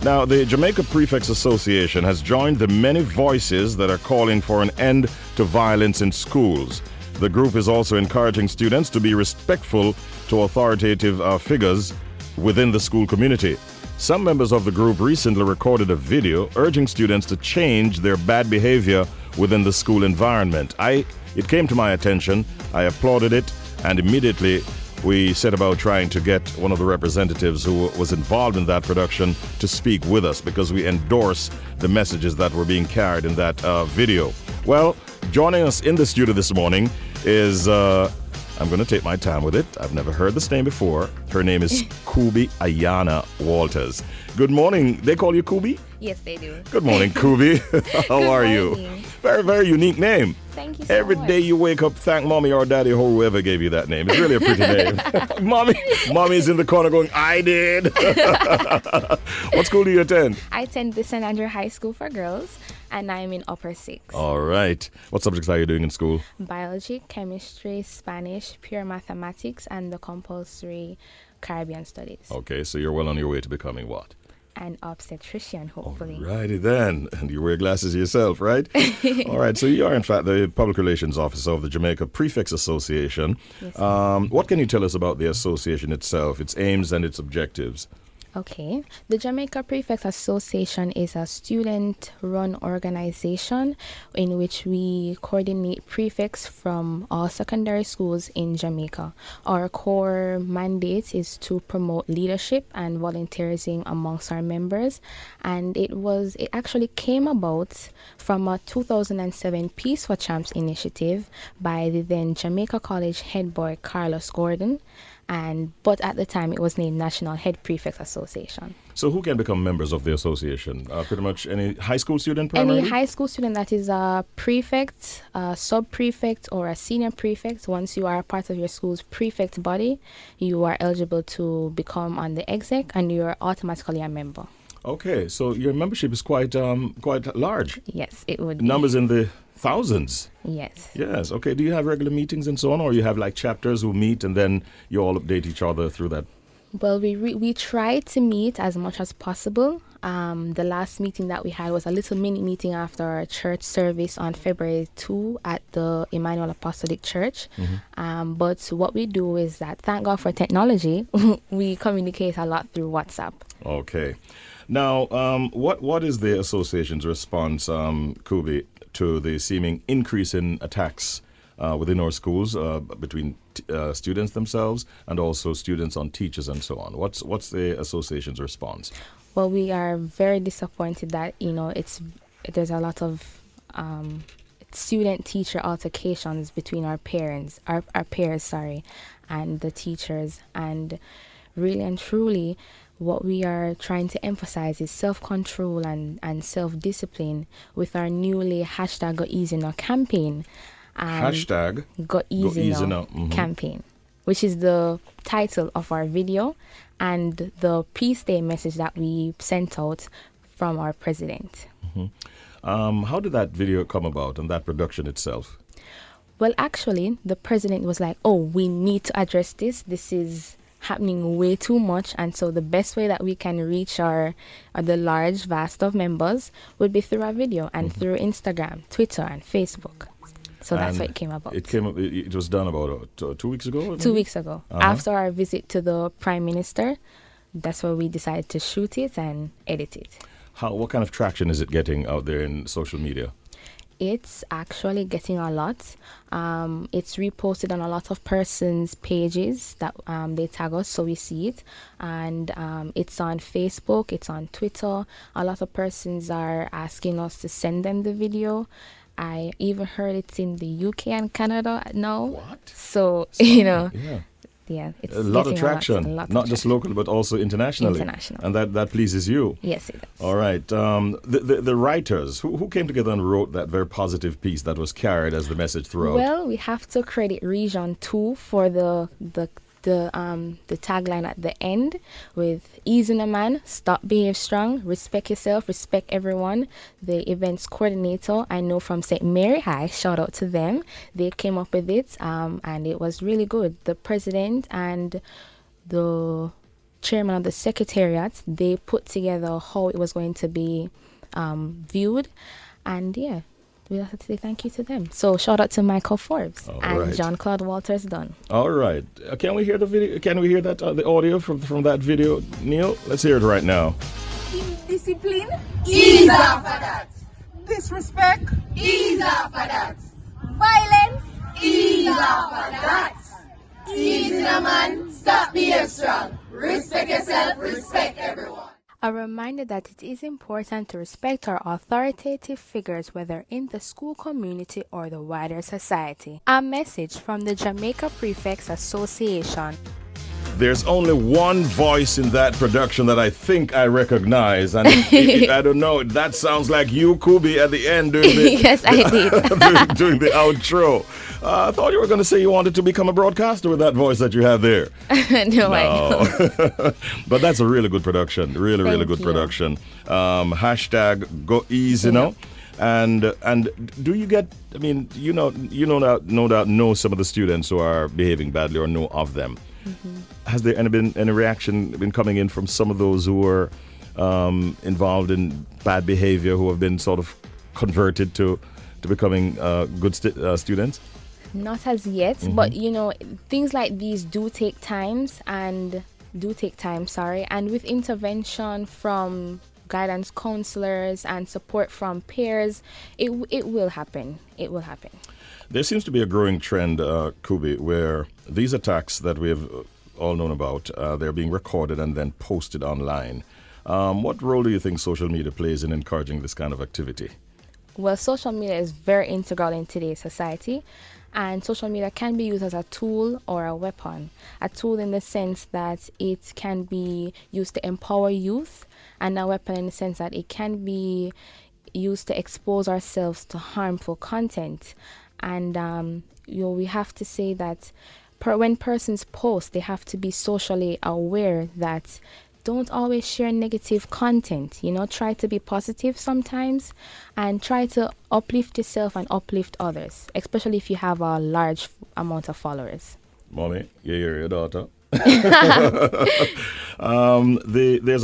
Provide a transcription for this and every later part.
Now, the Jamaica Prefects Association has joined the many voices that are calling for an end to violence in schools. The group is also encouraging students to be respectful to authoritative figures within the school community. Some members of the group recently recorded a video urging students to change their bad behavior within the school environment. It came to my attention, I applauded it, and immediately we set about trying to get one of the representatives who was involved in that production to speak with us because we endorse the messages that were being carried in that video. Well, joining us in the studio this morning is, I'm going to take my time with it. I've never heard this name before. Her name is Kubi Ayana Walters. Good morning. They call you Kubi? Yes, they do. Good morning, Kubi. How are you? Very, very unique name. Thank you so Every much. day you wake up, thank mommy or daddy or whoever gave you that name. It's really a pretty name. Mommy's in the corner going, I did. What school do you attend? I attend the St. Andrew High School for Girls, and I'm in upper 6. All right. What subjects are you doing in school? Biology, chemistry, Spanish, pure mathematics, and the compulsory Caribbean studies. Okay, so you're well on your way to becoming what? And obstetrician, hopefully. Righty then. And you wear glasses yourself, right? All right. So you are, in fact, the Public Relations Officer of the Jamaica Prefects Association. Yes, what can you tell us about the association itself, its aims and its objectives? Okay. The Jamaica Prefects Association is a student-run organization in which we coordinate prefects from all secondary schools in Jamaica. Our core mandate is to promote leadership and volunteerism amongst our members, and it actually came about from a 2007 Peace for Champs initiative by the then Jamaica College head boy Carlos Gordon. But at the time, it was named National Head Prefects Association. So who can become members of the association? Pretty much any high school student primarily? Any high school student that is a prefect, a sub-prefect, or a senior prefect. Once you are a part of your school's prefect body, you are eligible to become on the exec, and you are automatically a member. Okay, so your membership is quite large. Yes, it would be. Numbers in the thousands. Yes. Yes. Okay. Do you have regular meetings and so on, or you have like chapters who meet and then you all update each other through that? Well, we try to meet as much as possible. The last meeting that we had was a little mini meeting after our church service on February 2 at the Emmanuel Apostolic Church. Mm-hmm. But what we do is that, thank God for technology, we communicate a lot through WhatsApp. Okay. Now, what is the association's response, Kubi, to the seeming increase in attacks within our schools between students themselves and also students on teachers and so on? What's the association's response? Well, we are very disappointed that there's a lot of student-teacher altercations between our peers, and the teachers, and really and truly, what we are trying to emphasize is self-control and self-discipline with our newly #GoEasyNow campaign. Hashtag #GoEasyNow mm-hmm. campaign, which is the title of our video and the Peace Day message that we sent out from our president. Mm-hmm. How did that video come about and that production itself? Well, actually, the president was like, we need to address this. This is happening way too much, and so the best way that we can reach the large vast of members would be through our video and mm-hmm. through Instagram, Twitter, and Facebook. So that's how it came about. It was done about 2 weeks ago? 2 weeks ago. Uh-huh. After our visit to the Prime Minister, that's where we decided to shoot it and edit it. What kind of traction is it getting out there in social media? It's actually getting a lot. It's reposted on a lot of persons' pages that they tag us, so we see it. And it's on Facebook, it's on Twitter. A lot of persons are asking us to send them the video. I even heard it's in the UK and Canada now. What? So, Yeah, it's a lot of traction, not just local, but also internationally. And that pleases you. Yes, it does. All right. The writers, who came together and wrote that very positive piece that was carried as the message throughout? Well, we have to credit Region 2 for the tagline at the end with "Ease in a man, stop, behave strong, respect yourself, respect everyone." The events coordinator, I know from St. Mary High, shout out to them. They came up with it, and it was really good. The president and the chairman of the secretariat, they put together how it was going to be viewed. And yeah, we have to say thank you to them. So shout out to Michael Forbes and John Claude Walters Dunn. All right. Can we hear the video? Can we hear that the audio from that video, Neil? Let's hear it right now. Indiscipline is after that. Disrespect is after that. Violence is after that. Easy now, man. Stop being strong. Respect yourself. Respect everyone. A reminder that it is important to respect our authoritative figures, whether in the school community or the wider society. A message from the Jamaica Prefects Association. There's only one voice in that production that I think I recognize, and I don't know. That sounds like you, Kubi, at the end doing the yes, I did doing the outro. I thought you were going to say you wanted to become a broadcaster with that voice that you have there. No, I don't. But that's a really good production. Really good production. Hashtag go easy, you know. And do you get? I mean, no doubt know some of the students who are behaving badly or know of them. Mm-hmm. Has there been any reaction coming in from some of those who were involved in bad behavior, who have been sort of converted to becoming good students? Not as yet, mm-hmm. But things like these do take time, and with intervention from guidance counselors and support from peers, it will happen. It will happen. There seems to be a growing trend, Kubi, where these attacks that we have all known about, they're being recorded and then posted online. What role do you think social media plays in encouraging this kind of activity? Well, social media is very integral in today's society, and social media can be used as a tool or a weapon. A tool in the sense that it can be used to empower youth, and a weapon in the sense that it can be used to expose ourselves to harmful content. And we have to say that when persons post, they have to be socially aware that don't always share negative content. Try to be positive sometimes, and try to uplift yourself and uplift others, especially if you have a large amount of followers. Mommy, you hear your daughter? There's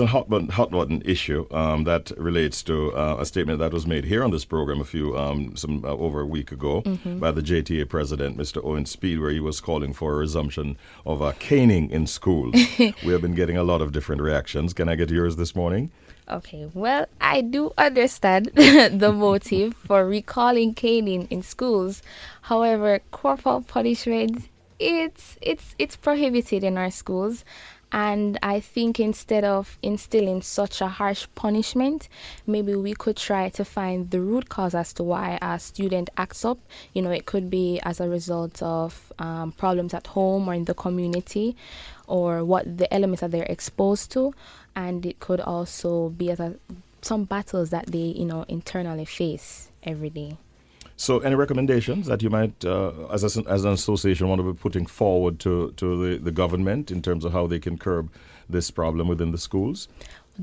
a hot button issue that relates to a statement that was made here on this program over a week ago, mm-hmm. by the JTA president, Mr. Owen Speed, where he was calling for a resumption of caning in schools. We have been getting a lot of different reactions. Can I get yours this morning? Okay, well, I do understand the motive for recalling caning in schools. However, corporal punishment, it's prohibited in our schools, and I think instead of instilling such a harsh punishment, maybe we could try to find the root cause as to why a student acts up. It could be as a result of problems at home or in the community, or what the elements that they're exposed to, and it could also be as some battles that they internally face every day. So any recommendations that you might, as an association, want to be putting forward to the government in terms of how they can curb this problem within the schools?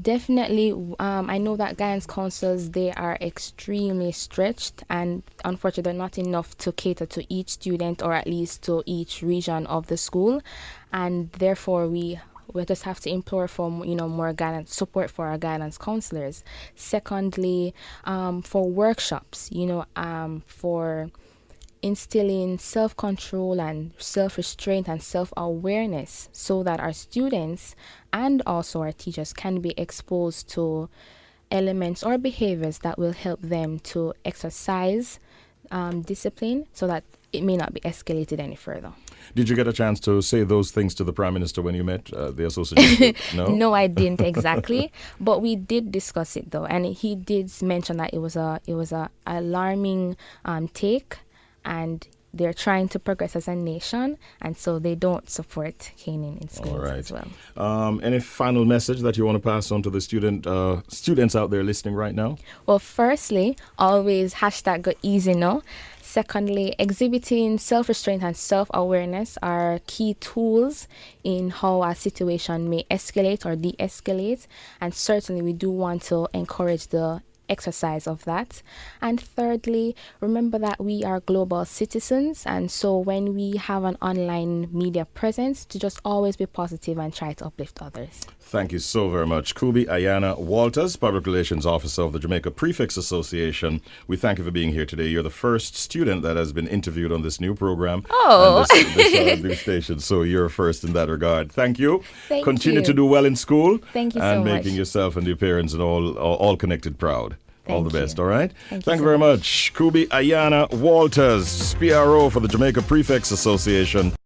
Definitely. I know that guidance counselors, they are extremely stretched, and unfortunately they're not enough to cater to each student, or at least to each region of the school, and therefore we just have to implore for more guidance support for our guidance counselors. Secondly, for workshops, for instilling self-control and self-restraint and self-awareness, so that our students and also our teachers can be exposed to elements or behaviors that will help them to exercise discipline, so that it may not be escalated any further. Did you get a chance to say those things to the Prime Minister when you met the association? No? No, I didn't exactly, but we did discuss it though, and he did mention that it was a alarming take, and they're trying to progress as a nation, and so they don't support caning in schools as well. Any final message that you want to pass on to the students out there listening right now? Well, firstly, always #go easy no. Secondly, exhibiting self-restraint and self-awareness are key tools in how a situation may escalate or de-escalate. And certainly we do want to encourage the exercise of that. And thirdly, remember that we are global citizens, and so when we have an online media presence, to just always be positive and try to uplift others. Thank you so very much. Kubi Ayana Walters, Public Relations Officer of the Jamaica Prefects Association. We thank you for being here today. You're the first student that has been interviewed on this new program. Oh. And this new station. So you're first in that regard. Thank you. Thank Continue you. to do well in school. Thank you so and much. making yourself and your parents and all connected proud. All the Thank best, you. all right? Thank you you so very much. much. Kubi Ayana Walters, PRO for the Jamaica Prefects Association.